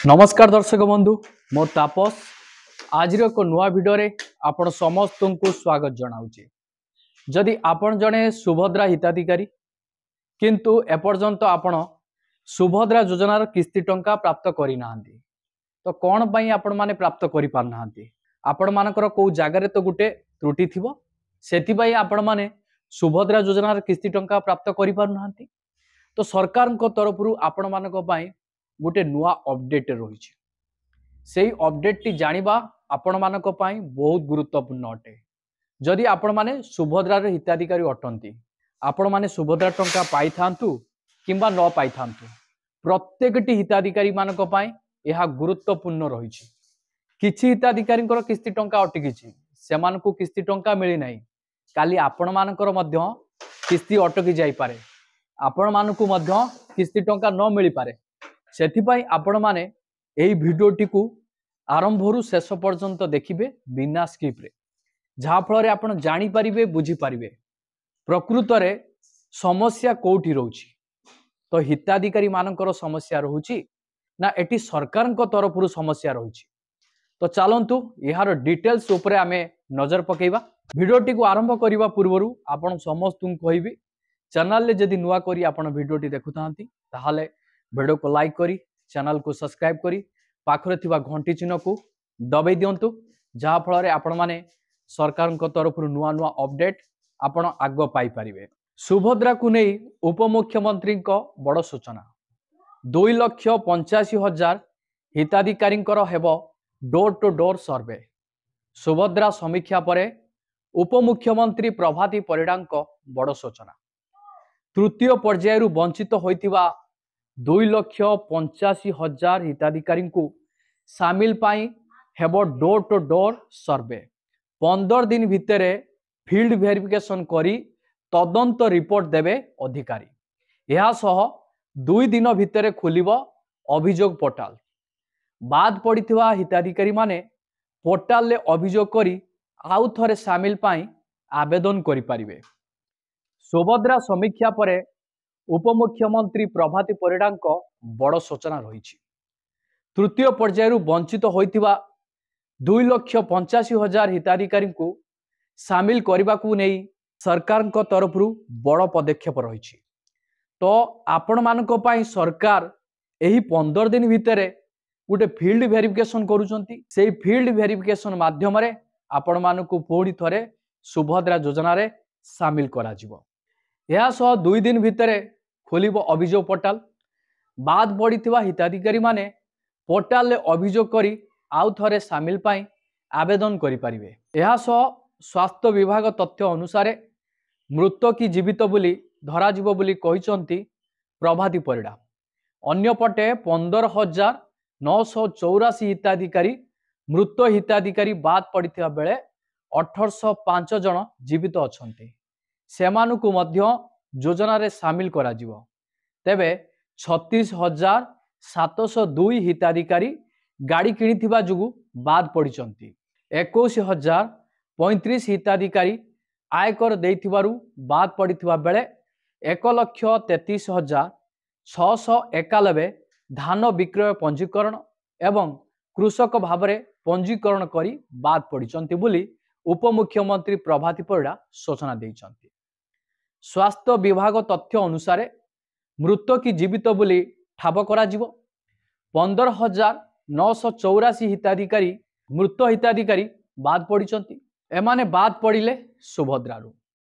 नमस्कार दर्शक बंधु मो तापस आज एक नुआ भिडियो रे आपण समस्त को स्वागत जनाऊे। जदि आपण जड़े सुभद्रा हिताधिकारी किंतु एपर्यंत आपण सुभद्रा योजनार किस्ती टंका प्राप्त करना तो कौन पाई आपण माने प्राप्त करि पारना आपण मानकर को जगार तो गोटे त्रुटि थिबो सेति पई आपण माने सुभद्रा योजनार किस्ती टंका प्राप्त करि पारना तो सरकार को तरफ आपण मानक पाई गोटे नुआ अपडेट रही से अपडेट टी जानिबा आपण मानक पाई बहुत गुरुत्वपूर्ण अटे। जदि आपण माने सुभद्रार हिताधिकारी अटंती आपण माने सुभद्रा टंका पाई थांतु किंबा न पाई थांतु प्रत्येकटी हिताधिकारी मानक पाई यह गुरुत्वपूर्ण रही। किछि हिताधिकारी किस्ती टंका अटकी सेमानकु किस्ती टंका मिली नाही काली आपण मानकर मध्य किस्ती अटकी जाई पारे आपण मानकु मध्य किस्ती टंका न मिली पारे सेथिपाई आपण माने एही भिडियोटी को आरंभरू शेष पर्यंत देखिबे बिना स्किप रे जहा फल आपण जानि परिबे बुझी परिबे प्रकृत रे समस्या कोठी रहउची तो हिताधिकारी मानकर समस्या रहउची ना एटी सरकार को तरफरू समस्या रहउची। तो चलंतु यार डिटेल्स उपरे आमे नजर पकेइबा। भिडियोटी को आरंभ करिबा पूर्वरु आपण समस्त कहबी चैनल ले जदि नुआ करी आपण भिडियोटी देखुतांती ताहाले वीडियो को लाइक करी चैनल को सब्सक्राइब करी पाखरे थिबा घंटी चिन्ह को दबाई दियंतु जहा फल आपण माने सरकार को तरफ नुआ नुआ अपडेट आपण आग पाई परिबे। सुभद्रा को नहीं उपमुख्यमंत्री बड़ सूचना 2,85,000 हिताधिकारी हेबो door to door survey. Subhadra समीक्षा पर उपमुख्यमंत्री प्रभाती परिडा बड़ सूचना तृतीय पर्यायरु वंचित होइतिबा 2,85,000 हिताधिकारी को सामिल पाई हेबो डोर टू डोर सर्वे। 15 दिन भितर फील्ड वेरिफिकेशन करी तदंत रिपोर्ट देवे अधिकारी। यह सह 2 दिन भितर खुलिबो अभियोग पोर्टाल। बाद पड़िथिबा हिताधिकारी माने पोर्टाल ले अभियोग करी आउ थरे सामिल पाई आवेदन करि परिबे। सुभद्रा समीक्षा पर उपमुख्यमंत्री प्रभाती परिडा बड़ सूचना रही। तृतीय पर्यायरु वंचित होइतिबा 2,85,000 हिताधिकारी को सामिल करने को नहीं सरकार को तरफ बड़ पदक्षेप रही। तो आपण मानक पाई सरकार यही 15 दिन भितर गोटे फील्ड वेरिफिकेशन करुचंती से फील्ड वेरिफिकेशन माध्यम रे आपण मानक पुणी थरे सुभद्रा योजना रे सामिल करा जिवो। यह सह 2 दिन भितर खोलिबो अभियोग पोर्टाल। बाद पड़िथिबा हिताधिकारी माने पोर्टाल ले अभियोग करी आउ थरे सामिल पाई आवेदन करि परिबे। यह सह स्वास्थ्य विभाग तथ्य अनुसार मृत की जीवित बोली धरा जिवो बोली कहिसंती प्रभाती परिडा। अन्यपटे 15,984 हिताधिकारी मृत हिताधिकारी बाद पड़िथिबा बेले 1805 जन जीवित अछंती सेमानुकु मध्य योजना रे सामिल करा जिवो। तेबे 36,702 हिताधिकारी गाड़ी किणिथिबा जुगु बाद पड़िचंती। 21,035 हिताधिकारी आयकर देइथिबारु बाद पड़िथिबा बेले 1,33,691 धान विक्रय पंजीकरण एवं कृषक भावरे पंजीकरण करी बाद पड़िचंती बोली उपमुख्यमंत्री प्रभाती परिडा सूचना देइचंती। स्वास्थ्य विभाग तथ्य अनुसार मृत की जीवित बोली ठाब करा जिवो। 15,984 हिताधिकारी मृत हिताधिकारी बाद पड़िचंती एमाने बाद पड़िले सुभद्रारू।